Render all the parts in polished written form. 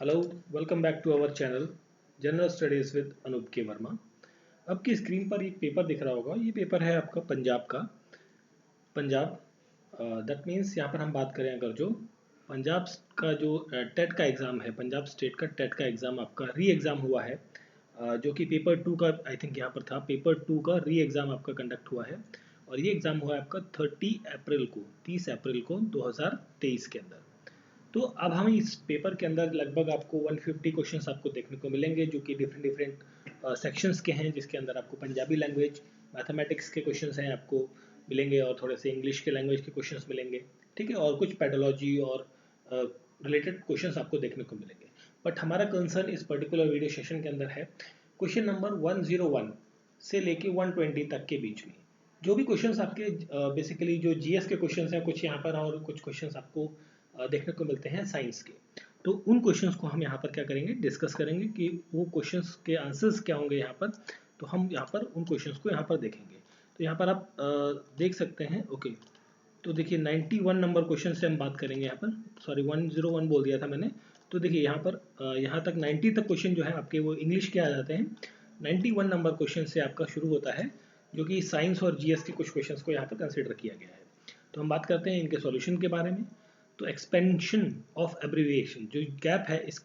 Hello, welcome back to our channel general studies with Anup K Verma. आपकी screen पर एक paper दिख रहा होगा। ये पेपर है आपका पंजाब का। पंजाब दैट मीन्स यहाँ पर हम बात करें अगर जो पंजाब का जो टेट का एग्ज़ाम है, पंजाब स्टेट का टेट का एग्ज़ाम आपका री एग्ज़ाम हुआ है, जो कि पेपर टू का आई थिंक यहाँ पर था। पेपर टू का री एग्ज़ाम आपका कंडक्ट हुआ है और ये एग्ज़ाम हुआ है आपका 30 अप्रैल को 2023 के अंदर। तो अब हम इस पेपर के अंदर लगभग आपको 150 क्वेश्चंस आपको देखने को मिलेंगे, जो कि डिफरेंट डिफरेंट सेक्शंस के हैं, जिसके अंदर आपको पंजाबी लैंग्वेज, मैथमेटिक्स के क्वेश्चंस हैं आपको मिलेंगे और थोड़े से इंग्लिश के लैंग्वेज के क्वेश्चंस मिलेंगे। ठीक है, और कुछ पेडोलॉजी और रिलेटेड क्वेश्चंस आपको देखने को मिलेंगे। बट हमारा कंसर्न इस पर्टिकुलर वीडियो सेशन के अंदर है क्वेश्चन नंबर 101 से लेके 120 तक के बीच में जो भी क्वेश्चंस आपके बेसिकली जो जीएस के क्वेश्चंस हैं कुछ यहाँ पर, और कुछ क्वेश्चंस आपको देखने को मिलते हैं साइंस के। तो उन क्वेश्चंस को हम यहाँ पर क्या करेंगे, डिस्कस करेंगे कि वो क्वेश्चंस के आंसर्स क्या होंगे यहाँ पर। तो हम यहाँ पर उन क्वेश्चंस को यहाँ पर देखेंगे। तो यहाँ पर आप देख सकते हैं। ओके, तो देखिए 91 नंबर क्वेश्चन से हम बात करेंगे यहाँ पर। सॉरी 101 बोल दिया था मैंने। तो देखिए यहाँ पर यहाँ तक 90 तक क्वेश्चन जो है आपके वो इंग्लिश के आ जाते हैं। 91 नंबर क्वेश्चन से आपका शुरू होता है, जो कि साइंस और जीएस के कुछ क्वेश्चन को यहाँ पर कंसिडर किया गया है। तो हम बात करते हैं इनके सॉल्यूशन के बारे में। तो एक्सपेंशन ऑफ एब्रिविएशन, जो गैप है इस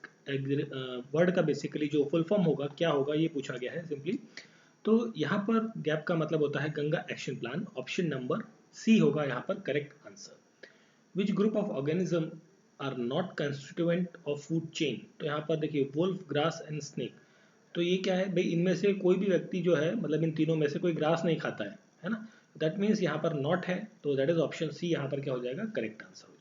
वर्ड का, बेसिकली जो फुल फॉर्म होगा क्या होगा ये पूछा गया है सिंपली। तो यहाँ पर गैप का मतलब होता है Ganga action plan. Option number C होगा यहाँ पर correct answer. Which group of organism are not constituent of food chain. तो यहाँ पर देखिए वुल्फ, ग्रास एंड स्नेक। तो ये क्या है भाई, इनमें से कोई भी व्यक्ति जो है, मतलब इन तीनों में से कोई ग्रास नहीं खाता है ना। दैट मीन्स यहाँ पर नॉट है, तो दैट इज ऑप्शन सी यहाँ पर क्या हो जाएगा, करेक्ट आंसर हो जाएगा।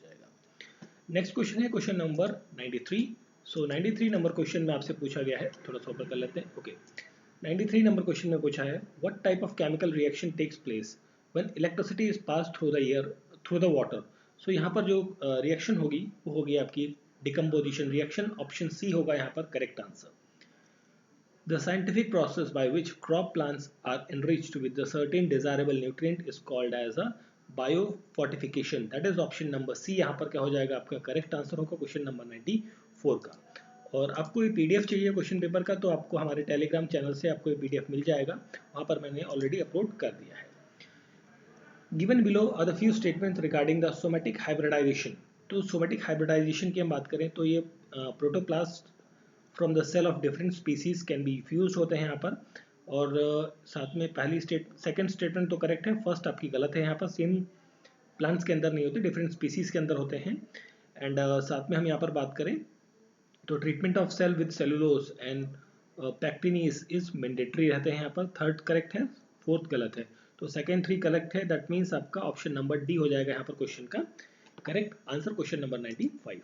नेक्स्ट क्वेश्चन है क्वेश्चन नंबर 93। सो 93 नंबर क्वेश्चन में आपसे पूछा गया है, थोड़ा सा ऊपर कर लेते हैं। ओके, 93 नंबर क्वेश्चन में पूछा है what type of chemical reaction takes place when electricity is pass through the air through the water. So यहाँ पर जो रिएक्शन होगी वो होगी आपकी डिकम्पोजिशन रिएक्शन। ऑप्शन सी होगा यहाँ पर correct answer. The scientific process by which crop plants are enriched with the certain desirable nutrient is called as a biofortification. That is option number C यहाँ पर क्या हो जाएगा, आपका करेक्ट आंसर होगा क्वेश्चन नंबर 94 का। और आपको ये पीडीएफ चाहिए क्वेश्चन पेपर का, तो आपको हमारे टेलीग्राम चैनल से आपको ये पीडीएफ मिल जाएगा, वहाँ पर मैंने ऑलरेडी अपलोड कर दिया है। Given below are the few statements regarding the somatic hybridization. तो somatic hybridization की हम बात करें तो ये protoplast from the cell of different species can be fuse होते हैं यहाँ पर। और साथ में सेकंड स्टेटमेंट तो करेक्ट है, फर्स्ट आपकी गलत है। यहाँ पर सेम प्लांट्स के अंदर नहीं होते, डिफरेंट स्पीसीज के अंदर होते हैं। एंड साथ में हम यहाँ पर बात करें तो treatment of cell with cellulose and pectinase is mandatory रहते हैं यहाँ पर। थर्ड करेक्ट है, फोर्थ गलत है। तो सेकेंड 3 करेक्ट है, दैट मीन्स आपका ऑप्शन नंबर डी हो जाएगा यहाँ पर क्वेश्चन का correct answer, question number 95।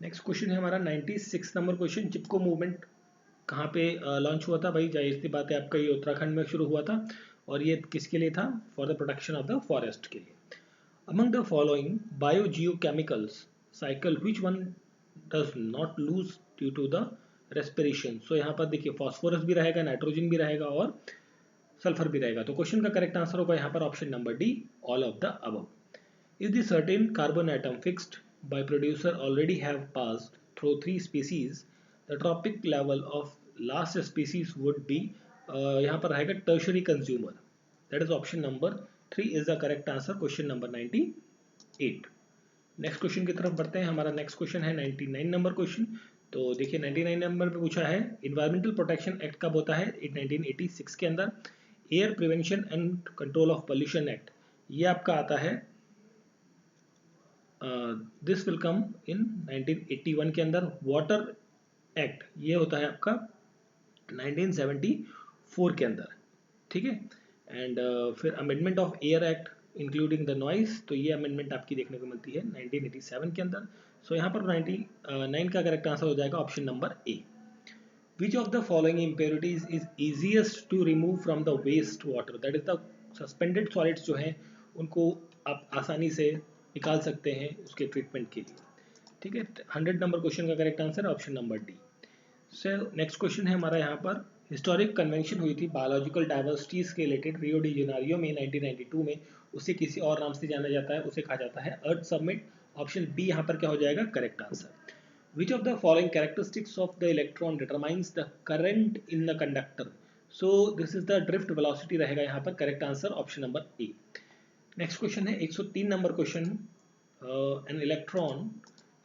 Next question है हमारा 96 नंबर क्वेश्चन। चिपको मूवमेंट कहाँ पे लॉन्च हुआ था भाई? जाहिर सी बात है आपका ये उत्तराखंड में शुरू हुआ था, और ये किसके लिए था? For the protection of the forest के लिए। Among the following biogeochemicals cycle which one does not lose due to the respiration. So यहाँ पर देखिए फॉस्फोरस भी रहेगा, नाइट्रोजन भी रहेगा और सल्फर भी रहेगा। तो क्वेश्चन का करेक्ट आंसर होगा यहाँ पर option number D, all of the above. If the certain carbon atom fixed by producer already have passed through 3 species, the tropic level of last species would be यहाँ पर रहेगा tertiary consumer. That is option number 3 is the correct answer, question number 98. Next question की तरफ बढ़ते हैं। हमारा next question है 99 number question. तो देखिए 99 नंबर पे पूछा है इन्वायरमेंटल प्रोटेक्शन एक्ट कब होता है? 1986 के अंदर। Air prevention and control of pollution act ये आपका आता है, दिस विल कम इन 1981 के अंदर। वाटर एक्ट ये होता है आपका 1974 के अंदर, ठीक है। एंड फिर amendment of air act including the noise, तो ये अमेंडमेंट आपकी देखने को मिलती है 1987 के अंदर। सो यहाँ पर 99 का करेक्ट आंसर हो जाएगा option number A. Which of the following impurities is easiest to remove from the waste water? That is the suspended solids जो हैं उनको आप आसानी से निकाल सकते हैं उसके ट्रीटमेंट के लिए, ठीक है। 100 नंबर क्वेश्चन का correct answer option number D. Sir next question है हमारा यहाँ पर हिस्टोरिक कन्वेंशन हुई थी बायोलॉजिकल डाइवर्सिटीज के रिलेटेड रियो डी जेनेरियो में 1992 में, उसे किसी और नाम से जाना जाता है, उसे कहा जाता है अर्थ समिट। ऑप्शन बी यहाँ पर क्या हो जाएगा correct answer. Which of the following characteristics of the electron determines the current in the conductor. So this is the drift velocity रहेगा यहाँ पर करेक्ट आंसर ऑप्शन नंबर ए। नेक्स्ट क्वेश्चन है 103 number question. An electron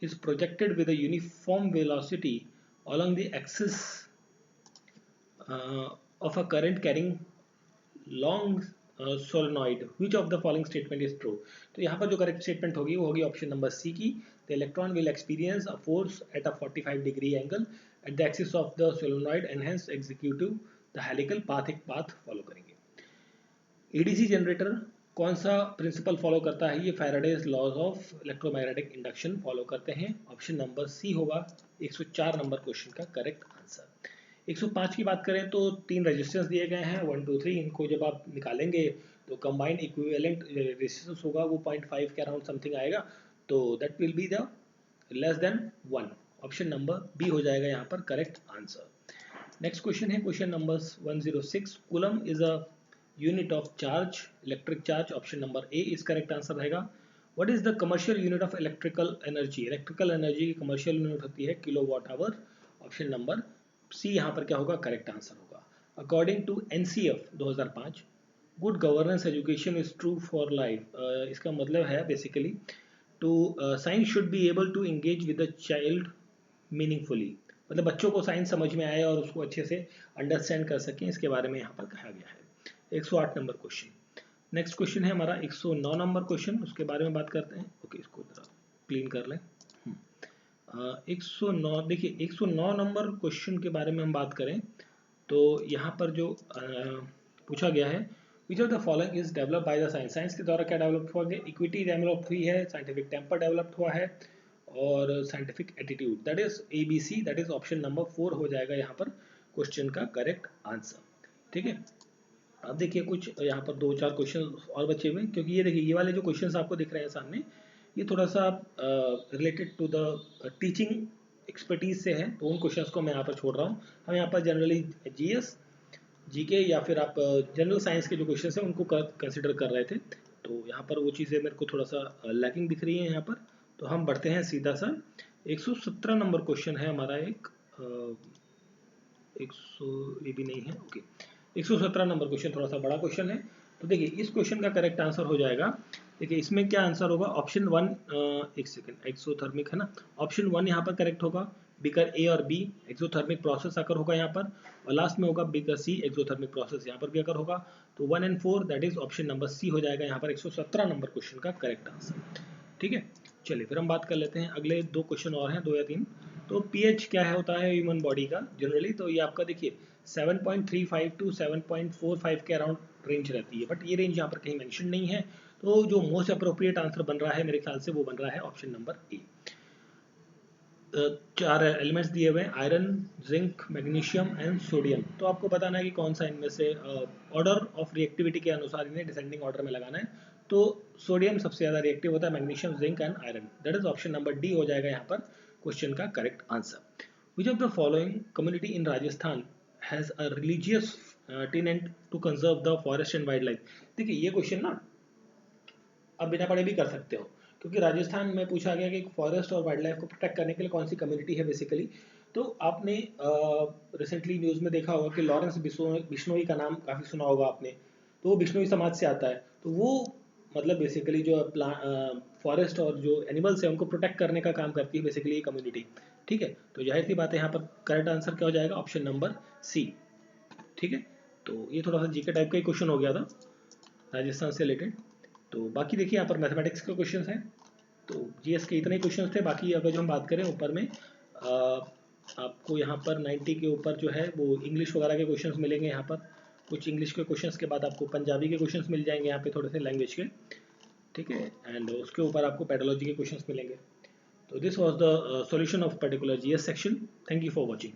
is projected with a uniform velocity along the axis of a current carrying long solenoid. Which of the following statement is true? तो यहाँ पर जो correct statement होगी वो होगी option number सी की। The electron will experience a force at a 45-degree angle at the axis of the solenoid and hence execute the helical path, एक path follow करेंगे। एडीसी जनरेटर कौन सा प्रिंसिपल फॉलो करता है? ये Faraday's laws of electromagnetic induction follow करते हैं। Option number C होगा 104 नंबर क्वेश्चन का करेक्ट आंसर। 105 की बात करें तो 3 रेजिस्टेंस दिए गए हैं 1 2 3। इनको जब आप निकालेंगे तो कंबाइंड इक्विवेलेंट रेजिस्टेंस होगा वो 0.5 के अराउंड समथिंग आएगा, तो that will be the less than 1। Option number B हो जाएगा यहाँ पर करेक्ट आंसर। नेक्स्ट क्वेश्चन है question number 106। Coulomb is a unit of charge, electric charge. Option number A is correct answer रहेगा। What is the commercial unit of electrical energy? Electrical energy की commercial unit होती है kilowatt hour. Option number C यहाँ पर क्या होगा correct answer होगा। According to NCF 2005 good governance education is true for life. इसका मतलब है basically to science should be able to engage with the child meaningfully, मतलब बच्चों को साइंस समझ में आए और उसको अच्छे से अंडरस्टैंड कर सकें, इसके बारे में यहाँ पर कहा गया है। 108 नंबर क्वेश्चन। नेक्स्ट क्वेश्चन है हमारा 109 नंबर क्वेश्चन, उसके बारे में बात करते हैं। ओके, इसको जरा क्लीन कर लें। 109 देखिए 109 नंबर क्वेश्चन के बारे में हम बात करें तो यहाँ पर जो पूछा गया है विच of the following is develop by the science. Science के द्वारा क्या डेवलप हुआ गया? इक्विटी डेवलप हुई है, साइंटिफिक टेम्पर डेवलप हुआ है और scientific attitude, that is ABC, that is option number 4 हो जाएगा यहाँ पर क्वेश्चन का करेक्ट आंसर। ठीक है, अब देखिए कुछ यहाँ पर 2-4 क्वेश्चन और बचे हुए, क्योंकि ये देखिए ये वाले जो क्वेश्चंस आपको दिख रहे हैं सामने ये थोड़ा सा related to the teaching expertise से है, तो उन क्वेश्चंस को मैं यहाँ पर छोड़ रहा हूँ। हम यहाँ पर जनरली जीएस जीके या फिर आप जनरल साइंस के जो क्वेश्चंस हैं उनको कंसिडर कर रहे थे, तो यहाँ पर वो चीज़ें मेरे को थोड़ा सा लैकिंग दिख रही है यहाँ पर। तो हम बढ़ते हैं सीधा सा 117 नंबर क्वेश्चन है हमारा एक 100 ये भी नहीं है। ओके, 117 नंबर क्वेश्चन थोड़ा सा बड़ा क्वेश्चन है, तो देखिए इस क्वेश्चन का करेक्ट आंसर हो जाएगा। देखिए इसमें क्या आंसर होगा? ऑप्शन 1 एक सेकंड, एक्सोथर्मिक है ना, ऑप्शन 1 यहाँ पर करेक्ट होगा। बिकर ए और बी एक्सोथर्मिक प्रोसेस अगर होगा यहाँ पर, और लास्ट में होगा बिकर सी एक्सोथर्मिक प्रोसेस यहाँ पर भी अगर होगा, तो 1 और 4 that is option number C हो जाएगा यहाँ पर 117 नंबर क्वेश्चन का करेक्ट आंसर। ठीक है, चलिए फिर हम बात कर लेते हैं अगले 2 क्वेश्चन और हैं, 2 या 3। तो पीएच क्या है होता है ह्यूमन बॉडी का जनरली, तो ये आपका देखिए 7.35 टू 7.45 के अराउंड रेंज रहती है, बट ये रेंज यहाँ पर कहीं मेंशन नहीं है, तो जो मोस्ट अप्रोप्रिएट आंसर बन रहा है मेरे ख्याल से वो बन रहा है ऑप्शन नंबर ए। 4 एलिमेंट्स दिए हुए हैं iron, zinc, magnesium and sodium, तो आपको बताना है कि कौन सा इनमें से ऑर्डर ऑफ रिएक्टिविटी के अनुसार इन्हें डिसेंडिंग ऑर्डर में लगाना है। तो सोडियम सबसे ज़्यादा रिएक्टिव होता है, magnesium, zinc and iron, that is option number D हो जाएगा यहाँ पर क्वेश्चन का correct answer. Which of the following community in Rajasthan has a religious tenet to conserve the forest and wildlife? देखिए ये क्वेश्चन ना आप बिना पढ़े भी कर सकते हो, क्योंकि राजस्थान में पूछा गया कि फॉरेस्ट और वाइल्ड लाइफ को प्रोटेक्ट करने के लिए कौन सी कम्युनिटी है बेसिकली। तो आपने रिसेंटली न्यूज़ में देखा होगा कि लॉरेंस बिश्नोई का नाम काफ़ी सुना होगा आपने, तो वो बिश्नोई समाज से आता है, तो वो मतलब बेसिकली जो फॉरेस्ट और जो एनिमल्स है उनको प्रोटेक्ट करने का काम करती है बेसिकली ये कम्युनिटी। ठीक है, तो जाहिर सी बात है यहाँ पर करेक्ट आंसर क्या हो जाएगा? Option number C. ठीक है, तो ये थोड़ा सा जीके टाइप का ही क्वेश्चन हो गया था राजस्थान से रिलेटेड। तो बाकी देखिए यहाँ पर मैथमेटिक्स के क्वेश्चंस हैं, तो जीएस के इतने ही क्वेश्चंस थे। बाकी अगर जो हम बात करें ऊपर में आपको यहाँ पर 90 के ऊपर जो है वो इंग्लिश वगैरह के क्वेश्चंस मिलेंगे। यहाँ पर कुछ इंग्लिश के क्वेश्चंस के बाद आपको पंजाबी के क्वेश्चंस मिल जाएंगे यहाँ पे थोड़े से लैंग्वेज के। ठीक है, एंड उसके ऊपर आपको पेडोलॉजी के क्वेश्चंस मिलेंगे। तो this was the solution of particular GS section. Thank you for watching.